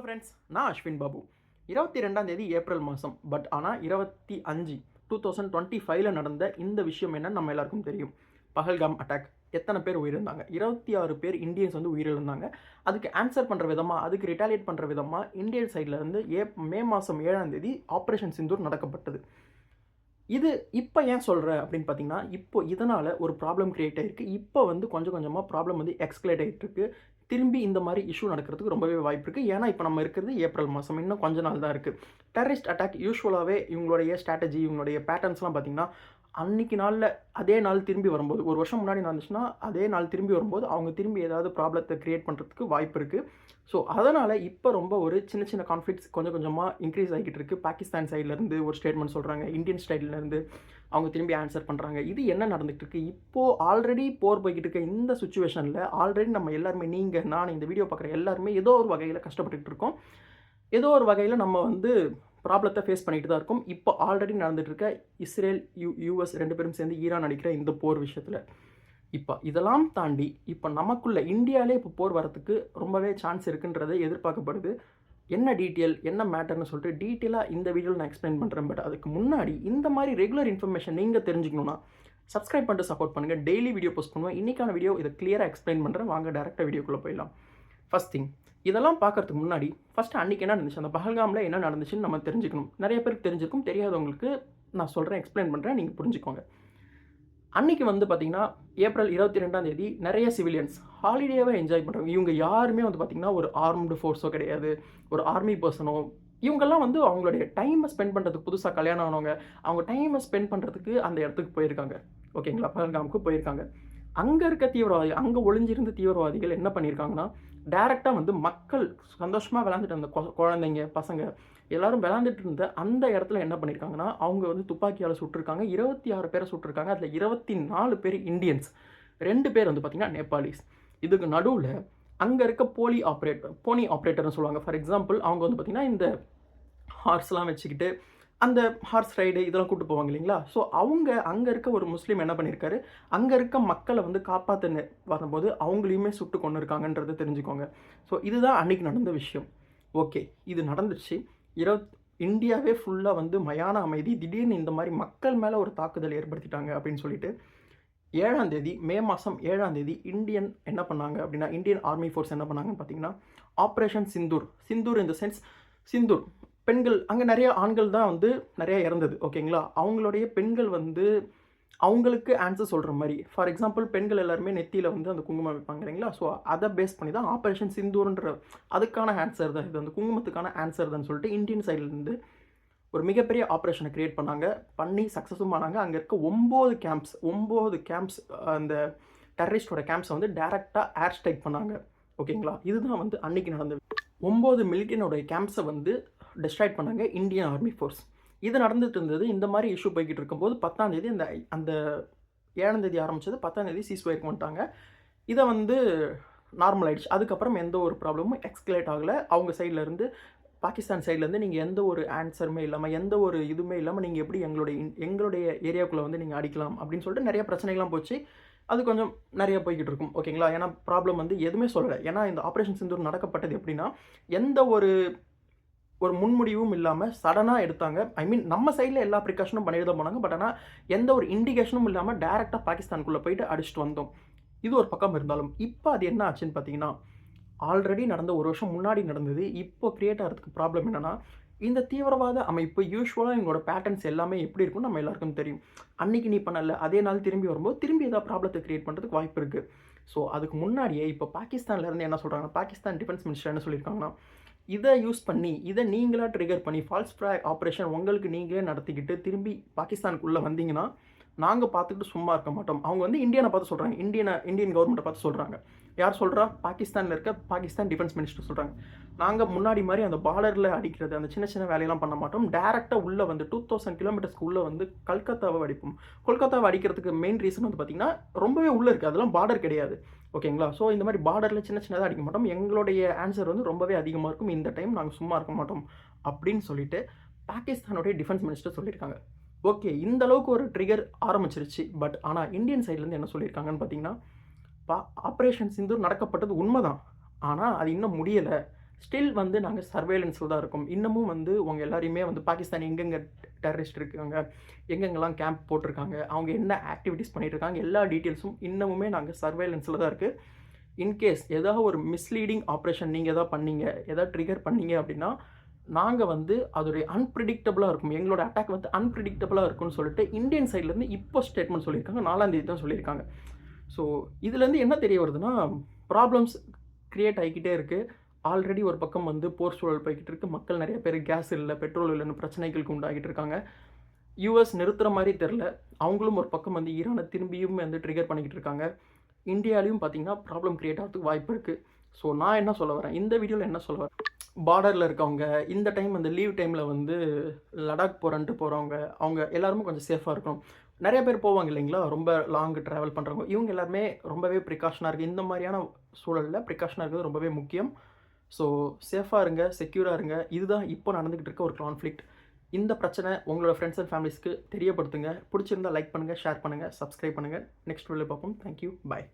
Friends, நான் அஸ்வின் பாபு. 22ஆம் தேதி April மாதம். பட் ஆனால் 25 2025ல் நடந்த இந்த விஷயம் என்னன்னு நம்ம எல்லாருக்கும் தெரியும். பஹல்காம் அட்டாக். எத்தனை பேர் உயிரிழந்தாங்க? 26 பேர் இந்தியன்ஸ் வந்து உயிரிழந்தாங்க. அதுக்கு ஆன்சர் பண்ணுற விதமாக, அதுக்கு ரிட்டாலியேட் பண்ணுற விதமாக இந்தியன் சைடில் இருந்து மே மாதம் 7ஆம் தேதி ஆப்ரேஷன் சிந்தூர் நடக்கப்பட்டது. இது இப்போ ஏன் சொல்கிறேன் அப்படின்னு பார்த்தீங்கன்னா, இப்போ இதனால் ஒரு ப்ராப்ளம் கிரியேட் ஆகிருக்கு. இப்போ வந்து கொஞ்சம் கொஞ்சமாக ப்ராப்ளம் வந்து எக்ஸ்கலேட் ஆகிட்டு இருக்கு. திரும்பி இந்த மாதிரி இஷ்யூ நடக்கிறதுக்கு ரொம்பவே வாய்ப்பு இருக்குது. ஏன்னா இப்போ நம்ம இருக்கிறது ஏப்ரல் மாதம், இன்னும் கொஞ்ச நாள் தான் இருக்குது. டெரரிஸ்ட் அட்டாக் யூஸ்வலாகவே இவங்களுடைய ஸ்ட்ராட்டஜி, இவங்களுடைய பேட்டர்ன்ஸ்லாம் பார்த்திங்கன்னா, அன்றைக்கி நாளில் அதே நாள் திரும்பி வரும்போது, ஒரு வருஷம் முன்னாடி நடந்துச்சுன்னா அதே நாள் திரும்பி வரும்போது அவங்க திரும்பி ஏதாவது ப்ராப்ளத்தை க்ரியேட் பண்ணுறதுக்கு வாய்ப்பு இருக்குது. ஸோ அதனால் இப்போ ரொம்ப ஒரு சின்ன சின்ன கான்ஃப்ளிக்ஸ் கொஞ்சம் கொஞ்சமாக இன்க்ரீஸ் ஆகிட்டு இருக்குது. பாகிஸ்தான் சைட்லேருந்து ஒரு ஸ்டேட்மெண்ட் சொல்கிறாங்க, இந்தியன் ஸ்டைட்லேருந்து அவங்க திரும்பி ஆன்சர் பண்ணுறாங்க. இது என்ன நடந்துகிட்டு இருக்குது? இப்போது ஆல்ரெடி போர் போய்கிட்டு இருக்க இந்த சுச்சுவேஷனில் ஆல்ரெடி நம்ம எல்லாருமே, நீங்கள், நான், இந்த வீடியோ பார்க்குற எல்லாருமே ஏதோ ஒரு வகையில் கஷ்டப்பட்டுக்கிட்டு இருக்கோம். ஏதோ ஒரு வகையில் நம்ம வந்து ப்ராப்ளத்தை ஃபேஸ் பண்ணிட்டு தான் இருக்கும். இப்போ ஆல்ரெடி நடந்துகிட்டு இருக்க இஸ்ரேல், யூஎஸ் 2 பேரும் சேர்ந்து ஈரான் அடிக்கிற இந்த போர் விஷயத்தில் இப்போ இதெல்லாம் தாண்டி இப்போ நமக்குள்ள இந்தியாவிலே இப்போ போர் வரத்துக்கு ரொம்பவே சான்ஸ் இருக்குன்றது எதிர்பார்க்கப்படுது. என்ன டீட்டெயில், என்ன மேட்டர்னு சொல்லிட்டு டீட்டெயிலாக இந்த வீடியோவில் நான் எக்ஸ்பிளைன் பண்ணுறேன். பட் அதுக்கு முன்னாடி இந்த மாதிரி ரெகுலர் இன்ஃபர்மேஷன் நீங்கள் தெரிஞ்சுக்கணுன்னா சப்ஸ்கிரைப் பண்ணிட்டு சப்போர்ட் பண்ணுங்கள். டெய்லி வீடியோ போஸ்ட் பண்ணுவேன். இன்றைக்கான வீடியோ இதை கிளியராக எக்ஸ்பிளைன் பண்ணுறேன். வாங்க டேரெக்டாக வீடியோக்குள்ளே போயிடலாம். ஃபஸ்ட் திங், இதெல்லாம் பார்க்குறதுக்கு முன்னாடி ஃபஸ்ட்டு அன்றைக்கி என்ன நடந்துச்சு, அந்த பஹல்காமில் என்ன நடந்துச்சுன்னு நம்ம தெரிஞ்சுக்கணும். நிறைய பேருக்கு தெரிஞ்சிருக்கும், தெரியாதவங்களுக்கு நான் சொல்கிறேன், எக்ஸ்பிளைன் பண்ணுறேன், நீங்கள் புரிஞ்சுக்கோங்க. அன்றைக்கி வந்து பார்த்திங்கன்னா ஏப்ரல் 22ஆம் தேதி நிறைய சிவிலியன்ஸ் ஹாலிடேவே என்ஜாய் பண்ணுறாங்க. இவங்க யாருமே வந்து பார்த்திங்கன்னா ஒரு ஆர்ம்டு ஃபோர்ஸோ கிடையாது, ஒரு ஆர்மி பர்சனோ. இவங்கெல்லாம் வந்து அவங்களுடைய டைமை ஸ்பெண்ட் பண்ணுறதுக்கு, புதுசாக கல்யாணம் ஆனவங்க, அவங்க டைமை ஸ்பெண்ட் பண்ணுறதுக்கு அந்த இடத்துக்கு போயிருக்காங்க. ஓகேங்களா, பஹல்காமுக்கு போயிருக்காங்க. அங்கே இருக்க தீவிரவாதி, அங்கே ஒளிஞ்சிருந்த தீவிரவாதிகள் என்ன பண்ணியிருக்காங்கன்னா, டேரெக்டாக வந்து மக்கள் சந்தோஷமாக விளையாண்டுட்டு இருந்த குழந்தைங்க, பசங்க எல்லோரும் விளையாண்டுட்டு இருந்த அந்த இடத்துல என்ன பண்ணியிருக்காங்கன்னா, அவங்க வந்து துப்பாக்கியால் சுட்டிருக்காங்க. 26 பேரை சுட்டிருக்காங்க. அதில் 24 பேர் இந்தியன்ஸ், 2 பேர் வந்து பார்த்திங்கன்னா நேபாளிஸ். இதுக்கு நடுவில் அங்கே இருக்க போனி ஆப்ரேட்டர்னு சொல்லுவாங்க. ஃபார் எக்ஸாம்பிள், அவங்க வந்து பார்த்திங்கன்னா இந்த ஹார்ஸ்லாம் வச்சுக்கிட்டு அந்த ஹார்ஸ் ரைடு இதெல்லாம் கூப்பிட்டு போவாங்க இல்லைங்களா. ஸோ அவங்க அங்கே இருக்க ஒரு முஸ்லீம் என்ன பண்ணியிருக்காரு, அங்கே இருக்க மக்களை வந்து காப்பாற்ற வரும்போது அவங்களையுமே சுட்டு கொண்டு இருக்காங்கன்றதை தெரிஞ்சுக்கோங்க. ஸோ இதுதான் அன்றைக்கி நடந்த விஷயம். ஓகே, இது நடந்துச்சு. இந்தியாவே ஃபுல்லாக வந்து மயான அமைதி. திடீர்னு இந்த மாதிரி மக்கள் மேலே ஒரு தாக்குதல் ஏற்படுத்திட்டாங்க அப்படின்னு சொல்லிட்டு 7ஆம் தேதி, மே மாதம் 7ஆம் தேதி இந்தியன் என்ன பண்ணாங்க அப்படின்னா, இந்தியன் ஆர்மி ஃபோர்ஸ் என்ன பண்ணாங்கன்னு பார்த்தீங்கன்னா, ஆப்ரேஷன் சிந்தூர். சிந்தூர் இந்த சென்ஸ் சிந்தூர் பெண்கள், அங்கே நிறைய ஆண்கள் தான் வந்து நிறைய இறந்தது. ஓகேங்களா, அவங்களுடைய பெண்கள் வந்து அவங்களுக்கு ஆன்சர் சொல்கிற மாதிரி. ஃபார் எக்ஸாம்பிள், பெண்கள் எல்லாருமே நெத்தியில் வந்து அந்த குங்குமம் வைப்பாங்க இல்லைங்களா. ஸோ அதை பேஸ் பண்ணி தான் ஆப்ரேஷன் சிந்தூர்ன்ற அதுக்கான ஆன்சர் தான் இது, அந்த குங்குமத்துக்கான ஆன்சர் தான் சொல்லிட்டு இந்தியன் சைட்லேருந்து ஒரு மிகப்பெரிய ஆப்ரேஷனை க்ரியேட் பண்ணி சக்ஸஸும் ஆனாங்க. அங்கே இருக்க 9 கேம்ப்ஸ் அந்த டெரரிஸ்டோட கேம்ப்ஸை வந்து டேரெக்டாக ஏர் ஸ்ட்ரைக் பண்ணாங்க. ஓகேங்களா, இதுதான் வந்து அன்றைக்கி நடந்தது. 9 மிலிட்டரியோடைய கேம்ப்ஸை வந்து டிஸ்ட்ராய்ட் பண்ணாங்க இந்தியன் ஆர்மி ஃபோர்ஸ். இது நடந்துட்டு இருந்தது. இந்த மாதிரி இஷ்யூ போய்கிட்டு இருக்கும்போது 10ஆம் தேதி அந்த 7ஆம் தேதி ஆரம்பித்தது, 10ஆம் தேதி சீஸ்ஃபயருக்கு வந்துட்டாங்க. இதை வந்து நார்மல் ஆகிடுச்சு. அதுக்கப்புறம் எந்த ஒரு ப்ராப்ளமும் எக்ஸ்கலேட் ஆகலை. அவங்க சைட்லேருந்து, பாகிஸ்தான் சைட்லேருந்து நீங்கள் எந்த ஒரு ஆன்சருமே இல்லாமல், எந்த ஒரு இதுவுமே இல்லாமல் நீங்கள் எப்படி எங்களுடைய ஏரியாவுக்குள்ளே வந்து நீங்கள் அடிக்கலாம் அப்படின்னு சொல்லிட்டு நிறைய பிரச்சனைகள்லாம் போச்சு. அது கொஞ்சம் நிறைய போய்கிட்டு இருக்கும். ஓகேங்களா, ஏன்னா ப்ராப்ளம் வந்து எதுவுமே சொல்லலை. ஏன்னா இந்த ஆப்ரேஷன் சிந்தூர் நடக்கப்பட்டது எப்படின்னா, எந்த ஒரு முன்முடிவும் இல்லாமல் சடனாக எடுத்தாங்க. ஐ மீன், நம்ம சைடில் எல்லா ப்ரிகாஷனும் பண்ணிட்டு தான் போனாங்க. பட் ஆனால் எந்த ஒரு இண்டிகேஷனும் இல்லாமல் டேரெக்டாக பாகிஸ்தானுக்குள்ளே போயிட்டு அடிச்சுட்டு வந்தோம். இது ஒரு பக்கம் இருந்தாலும், இப்போ அது என்ன ஆச்சுன்னு பார்த்தீங்கன்னா, ஆல்ரெடி நடந்த ஒரு வருஷம் முன்னாடி நடந்தது. இப்போ கிரியேட் ஆகிறதுக்கு ப்ராப்ளம் என்னென்னா, இந்த தீவிரவாத அமைப்பு யூஸ்வலாக எங்களோட பேட்டர்ன்ஸ் எல்லாமே எப்படி இருக்குன்னு நம்ம எல்லாருக்கும் தெரியும். அன்றைக்கி நீ பண்ணல, அதே நாள் திரும்பி வரும்போது திரும்பி ஏதாவது ப்ராப்ளத்தை கிரியேட் பண்ணுறதுக்கு வாய்ப்பு இருக்குது. ஸோ அதுக்கு முன்னாடியே இப்போ பாகிஸ்தான்லேருந்து என்ன சொல்கிறாங்க, பாகிஸ்தான் டிஃபென்ஸ் மினிஸ்டர் என்ன சொல்லியிருக்காங்கன்னா, இதை யூஸ் பண்ணி, இதை நீங்களாக ட்ரிகர் பண்ணி ஃபால்ஸ் ஃப்ளாக் ஆப்ரேஷன் உங்களுக்கு நீங்களே நடத்திக்கிட்டு திரும்பி பாகிஸ்தானுக்குள்ளே வந்தீங்கன்னா நாங்கள் பார்த்துக்கிட்டு சும்மா இருக்க மாட்டோம். அவங்க வந்து இந்தியனை பார்த்து சொல்கிறாங்க, இந்தியன் கவர்மெண்ட்டை பார்த்து சொல்கிறாங்க. யார் சொல்கிறா? பாகிஸ்தானில் இருக்க பாகிஸ்தான் டிஃபென்ஸ் மினிஸ்டர் சொல்கிறாங்க, நாங்கள் முன்னாடி மாதிரி அந்த பார்டரில் அடிக்கிறது, அந்த சின்ன சின்ன வேலையெல்லாம் பண்ண மாட்டோம். டேரெக்டாக உள்ளே வந்து 2000 கிலோமீட்டர்ஸ்க்கு உள்ளே வந்து கல்கத்தாவை அடிப்போம். கொல்கத்தாவை அடிக்கிறதுக்கு மெயின் ரீசன் வந்து பார்த்திங்கன்னா, ரொம்பவே உள்ளே இருக்குது, அதெல்லாம் பார்டர் கிடையாது. ஓகேங்களா, ஸோ இந்த மாதிரி பார்டரில் சின்ன சின்னதாக அடிக்க மாட்டோம். எங்களுடைய ஆன்சர் வந்து ரொம்பவே அதிகமாக இருக்கும். இந்த டைம் நாங்கள் சும்மா இருக்க மாட்டோம் அப்படின்னு சொல்லிட்டு பாகிஸ்தானுடைய டிஃபென்ஸ் மினிஸ்டர் சொல்லியிருக்காங்க. ஓகே, இந்த அளவுக்கு ஒரு ட்ரிகர் ஆரம்பிச்சிருச்சு. பட் ஆனால் இந்தியன் சைட்லேருந்து என்ன சொல்லியிருக்காங்கன்னு பார்த்தீங்கன்னா, ஆப்ரேஷன் சிந்தூர் நடக்கப்பட்டது உண்மைதான், ஆனால் அது இன்னும் முடியலை. ஸ்டில் வந்து நாங்கள் சர்வேலன்ஸில் தான் இருக்கோம். இன்னமும் வந்து உங்கள் எல்லாரையுமே வந்து பாகிஸ்தான் எங்கெங்கே டெரரிஸ்ட் இருக்காங்க, எங்கெங்கெல்லாம் கேம்ப் போட்டிருக்காங்க, அவங்க என்ன ஆக்டிவிட்டீஸ் பண்ணிட்டு இருக்காங்க, எல்லா டீட்டெயில்ஸும் இன்னமுமே நாங்கள் சர்வேலன்ஸில் தான் இருக்குது. இன்கேஸ் ஏதாவது ஒரு மிஸ்லீடிங் ஆப்ரேஷன் நீங்கள் எதாவது பண்ணீங்க, எதாவது ட்ரிகர் பண்ணீங்க அப்படின்னா, நாங்கள் வந்து அதோடைய அன்பிரிடிக்டபுளாக இருக்கும். எங்களோட அட்டாக் வந்து அன்பிரிடிக்டபுளாக இருக்கும்னு சொல்லிட்டு இந்தியன் சைட்லேருந்து இப்போ ஸ்டேட்மெண்ட் சொல்லியிருக்காங்க. 4ஆம் தேதி தான் சொல்லியிருக்காங்க. ஸோ இதுலேருந்து என்ன தெரிய வருதுன்னா, ப்ராப்ளம்ஸ் கிரியேட் ஆகிக்கிட்டே இருக்குது. ஆல்ரெடி ஒரு பக்கம் வந்து போர் சூழல் போய்கிட்டு இருக்குது. மக்கள் நிறைய பேர் கேஸ் இல்லை, பெட்ரோல் இல்லைன்னு பிரச்சனைகளுக்கு உண்டாகிட்டு இருக்காங்க. யூஎஸ் நிறுத்துகிற மாதிரி தெரில. அவங்களும் ஒரு பக்கம் வந்து ஈரானை திரும்பியும் வந்து ட்ரிகர் பண்ணிக்கிட்டு இருக்காங்க. இந்தியாலையும் பார்த்தீங்கன்னா ப்ராப்ளம் கிரியேட் ஆகிறதுக்கு வாய்ப்பு இருக்குது. ஸோ நான் என்ன சொல்ல வரேன், இந்த வீடியோவில் என்ன சொல்ல வரேன், பார்டரில் இருக்கவங்க இந்த டைம் வந்து லீவ் டைமில் வந்து லடாக் போகிறேன்ட்டு போகிறவங்க, அவங்க எல்லாருமே கொஞ்சம் சேஃபாக இருக்கணும். நிறைய பேர் போவாங்க இல்லைங்களா, ரொம்ப லாங் ட்ராவல் பண்ணுறவங்க, இவங்க எல்லாருமே ரொம்பவே ப்ரிகாஷனாக இருக்குது. இந்த மாதிரியான சூழலில் ப்ரிகாஷனாக இருக்கிறது ரொம்பவே முக்கியம். ஸோ சேஃபாக இருங்க, செக்யூராக இருங்க. இதுதான் இப்போ நடந்துக்கிட்டு இருக்க ஒரு கான்ஃப்ளிக்ட். இந்த பிரச்சனை உங்களோட ஃப்ரெண்ட்ஸ் அண்ட் ஃபேமிலிஸ்க்கு தெரியப்படுத்துங்க. பிடிச்சிருந்தால் லைக் பண்ணுங்கள், ஷேர் பண்ணுங்கள், சப்ஸ்கிரைப் பண்ணுங்கள். நெக்ஸ்ட் வீடியோவில் பார்ப்போம். தேங்க்யூ, பாய்.